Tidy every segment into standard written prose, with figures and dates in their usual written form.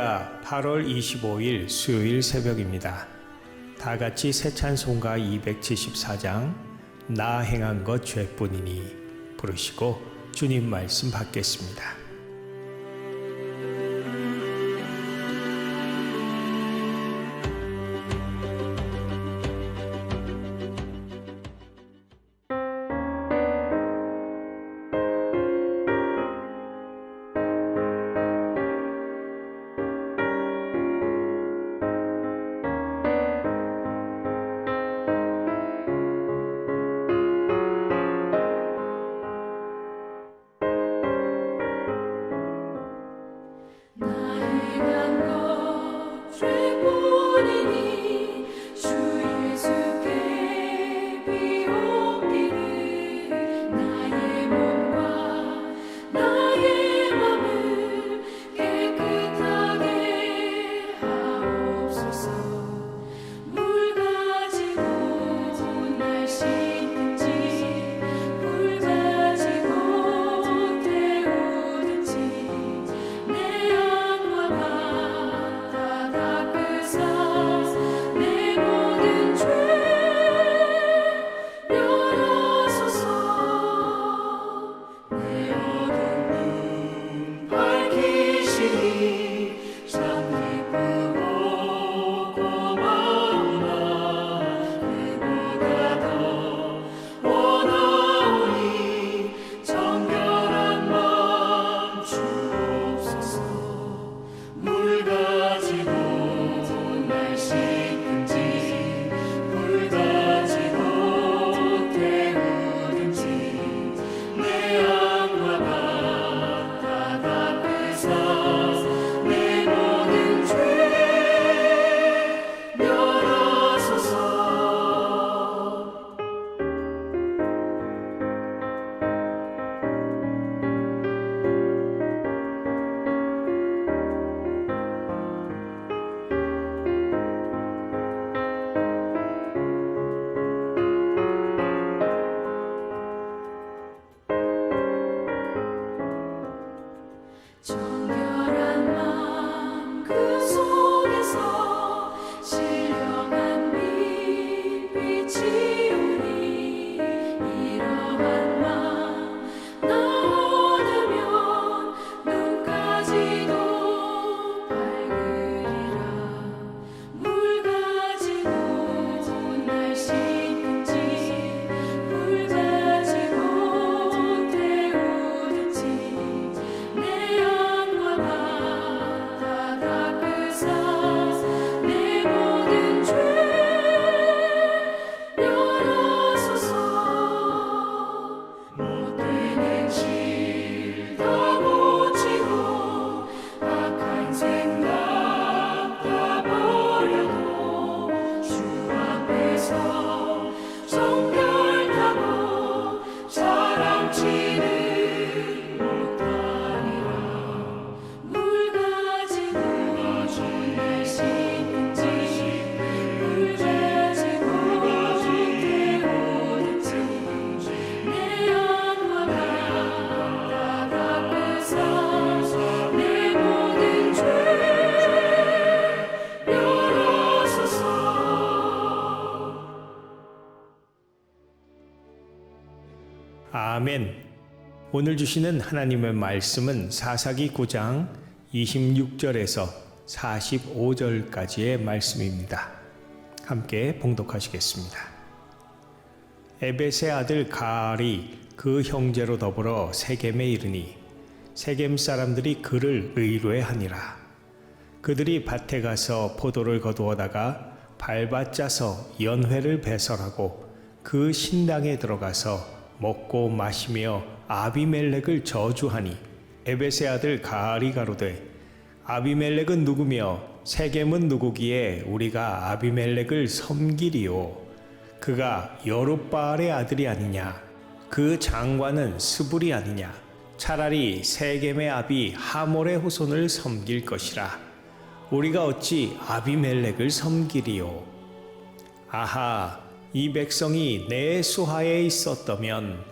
할렐루야. 8월 25일 수요일 새벽입니다. 다 같이 새 찬송가 274장 나 행한 것 죄뿐이니 부르시고 주님 말씀 받겠습니다. 아멘. 오늘 주시는 하나님의 말씀은 사사기 9장 26절에서 45절까지의 말씀입니다. 함께 봉독하시겠습니다. 에벳의 아들 가알이 그 형제로 더불어 세겜에 이르니 세겜 사람들이 그를 의뢰하니라. 그들이 밭에 가서 포도를 거두어다가 밟아 짜서 연회를 배설하고 그 신당에 들어가서 먹고 마시며 아비멜렉을 저주하니 에벳의 아들 가알이 가로되 아비멜렉은 누구며 세겜은 누구기에 우리가 아비멜렉을 섬기리요. 그가 여룹바알의 아들이 아니냐. 그 장관은 스불이 아니냐. 차라리 세겜의 아비 하몰의 후손을 섬길 것이라. 우리가 어찌 아비멜렉을 섬기리요. 아하, 이 백성이 내 수하에 있었다면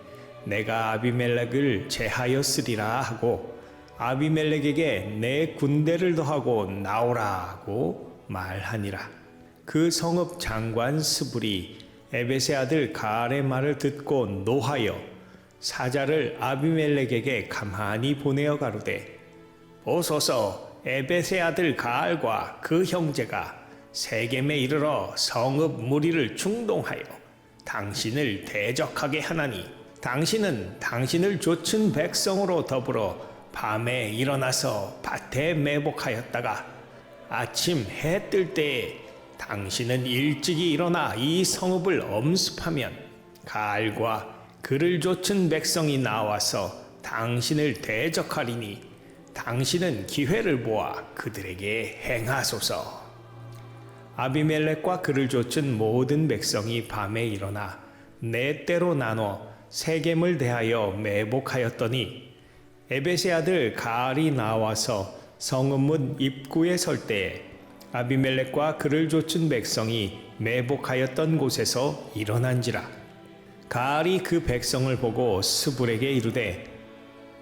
내가 아비멜렉을 제하였으리라 하고 아비멜렉에게 내 군대를 더하고 나오라고 말하니라. 그 성읍 장관 스불이 에벳의 아들 가알의 말을 듣고 노하여 사자를 아비멜렉에게 가만히 보내어 가로되, 보소서, 에벳의 아들 가알과 그 형제가 세겜에 이르러 성읍 무리를 충동하여 당신을 대적하게 하나니, 당신은 당신을 좇은 백성으로 더불어 밤에 일어나서 밭에 매복하였다가 아침 해 뜰 때에 당신은 일찍이 일어나 이 성읍을 엄습하면 가알과 그를 좇은 백성이 나와서 당신을 대적하리니, 당신은 기회를 보아 그들에게 행하소서. 아비멜렉과 그를 좇은 모든 백성이 밤에 일어나 네 때로 나눠 세겜을 대하여 매복하였더니, 에벳의 아들 가알이 나와서 성읍 문 입구에 설 때에 아비멜렉과 그를 좇은 백성이 매복하였던 곳에서 일어난지라. 가알이 그 백성을 보고 스불에게 이르되,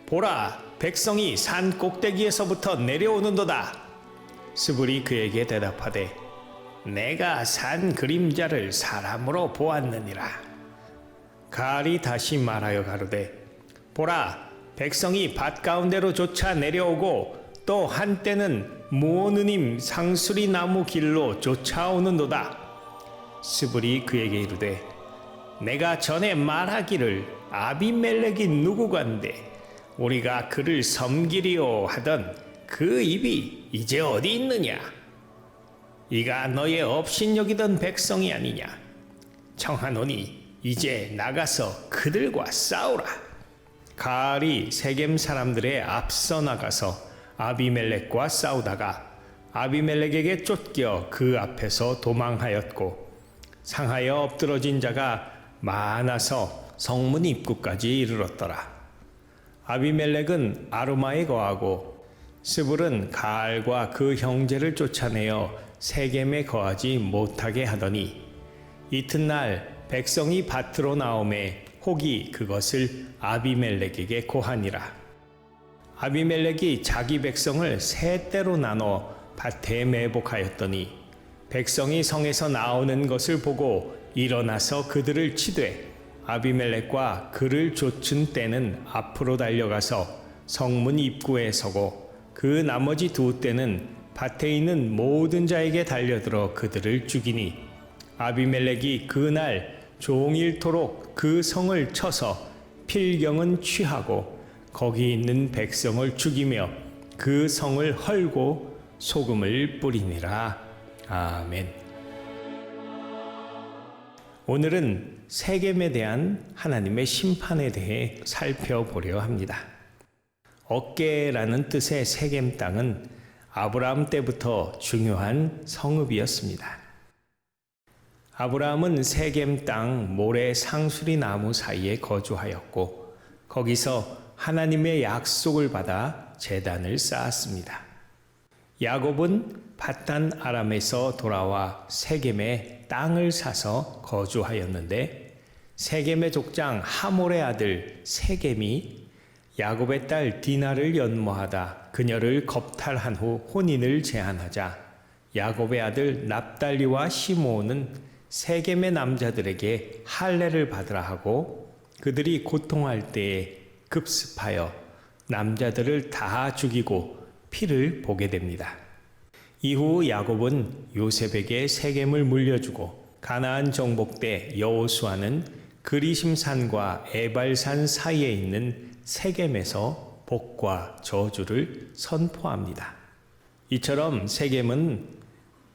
보라, 백성이 산 꼭대기에서부터 내려오는도다. 스불이 그에게 대답하되, 내가 산 그림자를 사람으로 보았느니라. 가알이 다시 말하여 가로되, 보라, 백성이 밭 가운데로 쫓아 내려오고 또 한때는 무오느님 상수리 나무 길로 쫓아오는도다. 스불이 그에게 이르되, 내가 전에 말하기를 아비멜렉이 누구간데 우리가 그를 섬기리오 하던 그 입이 이제 어디 있느냐? 이가 너의 업신여기던 백성이 아니냐? 청하노니 이제 나가서 그들과 싸우라. 가알이 세겜 사람들의 앞서 나가서 아비멜렉과 싸우다가 아비멜렉에게 쫓겨 그 앞에서 도망하였고, 상하여 엎드러진 자가 많아서 성문 입구까지 이르렀더라. 아비멜렉은 아루마에 거하고 스불은 가알과 그 형제를 쫓아내어 세겜에 거하지 못하게 하더니, 이튿날 백성이 밭으로 나오매 혹이 그것을 아비멜렉에게 고하니라. 아비멜렉이 자기 백성을 세 때로 나눠 밭에 매복하였더니, 백성이 성에서 나오는 것을 보고 일어나서 그들을 치되, 아비멜렉과 그를 좇은 때는 앞으로 달려가서 성문 입구에 서고 그 나머지 두 때는 밭에 있는 모든 자에게 달려들어 그들을 죽이니, 아비멜렉이 그날 종일토록 그 성을 쳐서 필경은 취하고 거기 있는 백성을 죽이며 그 성을 헐고 소금을 뿌리니라. 아멘. 오늘은 세겜에 대한 하나님의 심판에 대해 살펴보려 합니다. 억개라는 뜻의 세겜 땅은 아브라함 때부터 중요한 성읍이었습니다. 아브라함은 세겜 땅 모래 상수리 나무 사이에 거주하였고, 거기서 하나님의 약속을 받아 제단을 쌓았습니다. 야곱은 밧단 아람에서 돌아와 세겜에 땅을 사서 거주하였는데, 세겜의 족장 하몰의 아들 세겜이 야곱의 딸 디나를 연모하다 그녀를 겁탈한 후 혼인을 제한하자, 야곱의 아들 납달리와 시므온은 세겜의 남자들에게 할례를 받으라 하고 그들이 고통할 때에 급습하여 남자들을 다 죽이고 피를 보게 됩니다. 이후 야곱은 요셉에게 세겜을 물려주고 가나안 정복 때 여호수아는 그리심산과 에발산 사이에 있는 세겜에서 복과 저주를 선포합니다. 이처럼 세겜은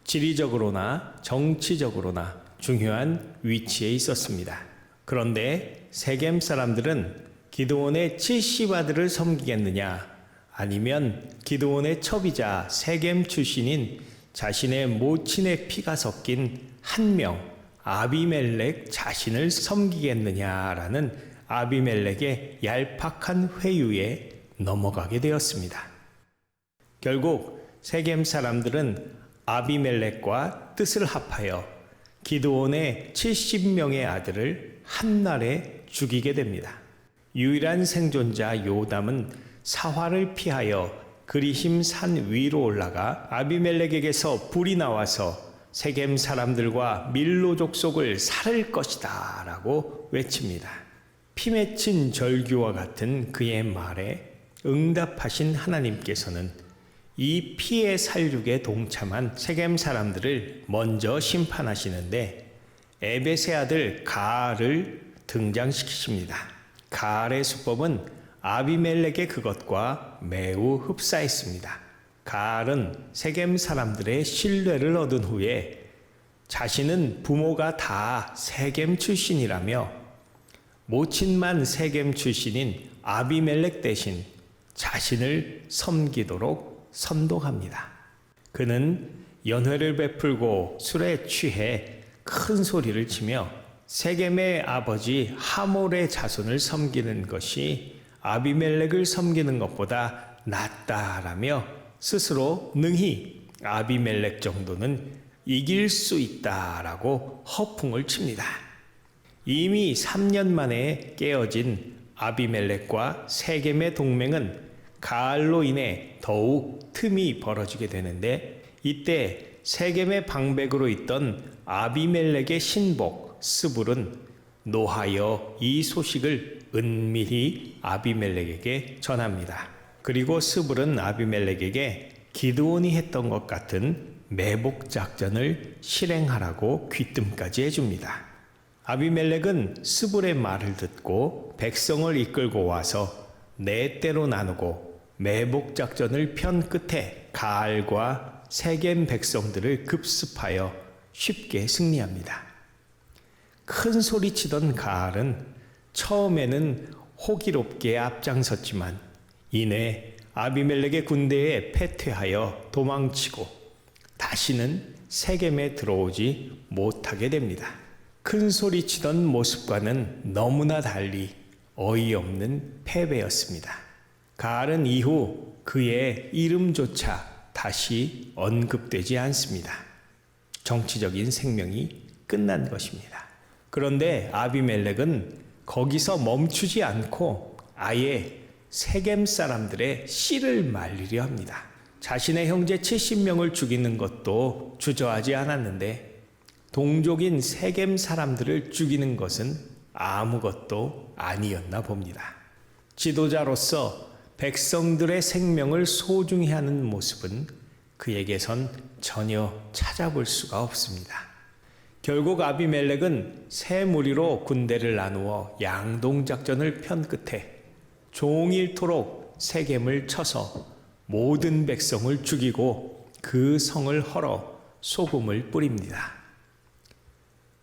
지리적으로나 정치적으로나 중요한 위치에 있었습니다. 그런데 세겜 사람들은 기드온의 70아들을 섬기겠느냐, 아니면 기드온의 첩이자 세겜 출신인 자신의 모친의 피가 섞인 한 명 아비멜렉 자신을 섬기겠느냐라는 아비멜렉의 얄팍한 회유에 넘어가게 되었습니다. 결국 세겜 사람들은 아비멜렉과 뜻을 합하여 기드온의 70명의 아들을 한날에 죽이게 됩니다. 유일한 생존자 요담은 사화를 피하여 그리심 산 위로 올라가 아비멜렉에게서 불이 나와서 세겜 사람들과 밀로 족속을 살을 것이다 라고 외칩니다. 피 맺힌 절규와 같은 그의 말에 응답하신 하나님께서는 이 피의 살육에 동참한 세겜 사람들을 먼저 심판하시는데 에벳의 아들 가알을 등장시키십니다. 가알의 수법은 아비멜렉의 그것과 매우 흡사했습니다. 가알은 세겜 사람들의 신뢰를 얻은 후에 자신은 부모가 다 세겜 출신이라며 모친만 세겜 출신인 아비멜렉 대신 자신을 섬기도록 선동합니다. 그는 연회를 베풀고 술에 취해 큰 소리를 치며 세겜의 아버지 하몰의 자손을 섬기는 것이 아비멜렉을 섬기는 것보다 낫다라며 스스로 능히 아비멜렉 정도는 이길 수 있다라고 허풍을 칩니다. 이미 3년 만에 깨어진 아비멜렉과 세겜의 동맹은 가알로 인해 더욱 틈이 벌어지게 되는데 이때 세겜의 방백으로 있던 아비멜렉의 신복 스불은 노하여 이 소식을 은밀히 아비멜렉에게 전합니다. 그리고 스불은 아비멜렉에게 기드온이 했던 것 같은 매복 작전을 실행하라고 귀뜸까지 해줍니다. 아비멜렉은 스불의 말을 듣고 백성을 이끌고 와서 네 때로 나누고 매복 작전을 편 끝에 가알과 세겜 백성들을 급습하여 쉽게 승리합니다. 큰 소리치던 가알은 처음에는 호기롭게 앞장섰지만 이내 아비멜렉의 군대에 패퇴하여 도망치고 다시는 세겜에 들어오지 못하게 됩니다. 큰 소리치던 모습과는 너무나 달리 어이없는 패배였습니다. 가알은 이후 그의 이름조차 다시 언급되지 않습니다. 정치적인 생명이 끝난 것입니다. 그런데 아비멜렉은 거기서 멈추지 않고 아예 세겜 사람들의 씨를 말리려 합니다. 자신의 형제 70명을 죽이는 것도 주저하지 않았는데 동족인 세겜 사람들을 죽이는 것은 아무것도 아니었나 봅니다. 지도자로서 백성들의 생명을 소중히 하는 모습은 그에게선 전혀 찾아볼 수가 없습니다. 결국 아비멜렉은 세 무리로 군대를 나누어 양동작전을 편 끝에 종일토록 세겜을 쳐서 모든 백성을 죽이고 그 성을 헐어 소금을 뿌립니다.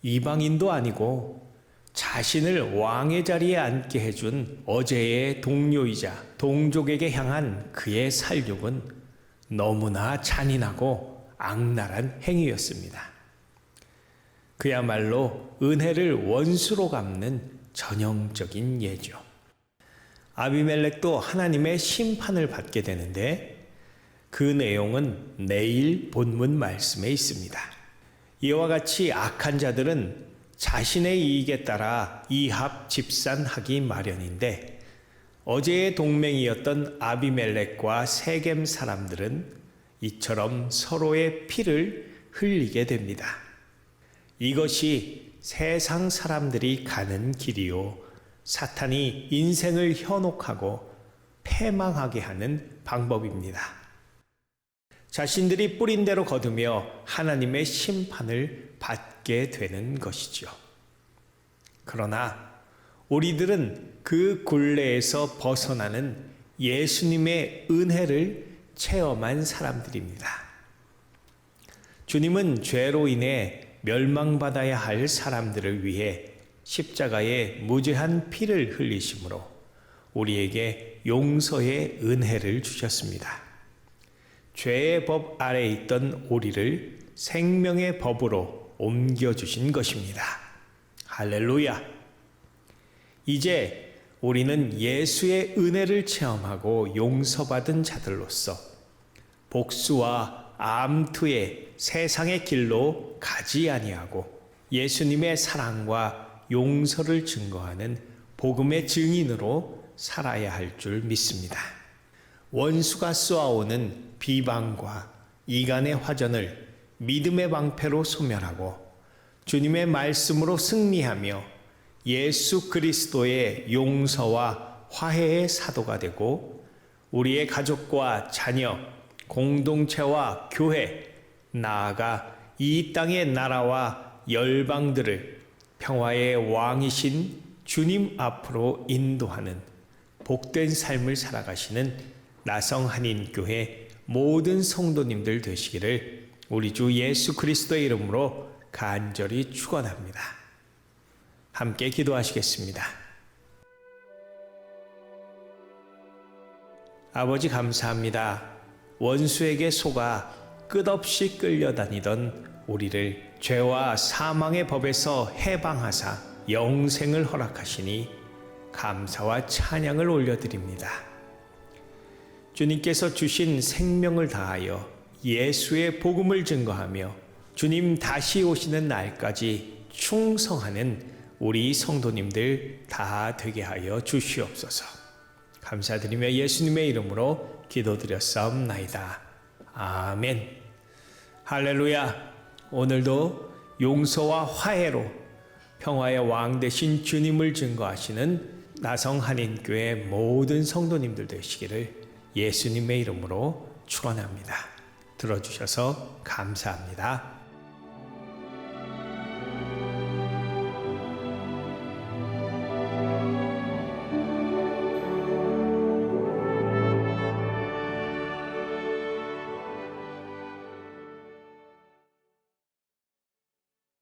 이방인도 아니고 자신을 왕의 자리에 앉게 해준 어제의 동료이자 동족에게 향한 그의 살육은 너무나 잔인하고 악랄한 행위였습니다. 그야말로 은혜를 원수로 갚는 전형적인 예죠. 아비멜렉도 하나님의 심판을 받게 되는데 그 내용은 내일 본문 말씀에 있습니다. 이와 같이 악한 자들은 자신의 이익에 따라 이합 집산하기 마련인데 어제의 동맹이었던 아비멜렉과 세겜 사람들은 이처럼 서로의 피를 흘리게 됩니다. 이것이 세상 사람들이 가는 길이요 사탄이 인생을 현혹하고 패망하게 하는 방법입니다. 자신들이 뿌린 대로 거두며 하나님의 심판을 받게 되는 것이죠. 그러나 우리들은 그 굴레에서 벗어나는 예수님의 은혜를 체험한 사람들입니다. 주님은 죄로 인해 멸망받아야 할 사람들을 위해 십자가에 무죄한 피를 흘리심으로 우리에게 용서의 은혜를 주셨습니다. 죄의 법 아래 있던 우리를 생명의 법으로 옮겨주신 것입니다. 할렐루야! 이제 우리는 예수의 은혜를 체험하고 용서받은 자들로서 복수와 암투의 세상의 길로 가지 아니하고 예수님의 사랑과 용서를 증거하는 복음의 증인으로 살아야 할 줄 믿습니다. 원수가 쏘아오는 비방과 이간의 화전을 믿음의 방패로 소멸하고 주님의 말씀으로 승리하며 예수 그리스도의 용서와 화해의 사도가 되고 우리의 가족과 자녀, 공동체와 교회, 나아가 이 땅의 나라와 열방들을 평화의 왕이신 주님 앞으로 인도하는 복된 삶을 살아가시는 나성 한인교회 모든 성도님들 되시기를 우리 주 예수 그리스도의 이름으로 간절히 축원합니다. 함께 기도하시겠습니다. 아버지 감사합니다. 원수에게 속아 끝없이 끌려다니던 우리를 죄와 사망의 법에서 해방하사 영생을 허락하시니 감사와 찬양을 올려드립니다. 주님께서 주신 생명을 다하여 예수의 복음을 증거하며 주님 다시 오시는 날까지 충성하는 우리 성도님들 다 되게 하여 주시옵소서. 감사드리며 예수님의 이름으로 기도드렸사옵나이다. 아멘. 할렐루야. 오늘도 용서와 화해로 평화의 왕 되신 주님을 증거하시는 나성 한인교회 모든 성도님들 되시기를 예수님의 이름으로 축원합니다. 들어주셔서 감사합니다.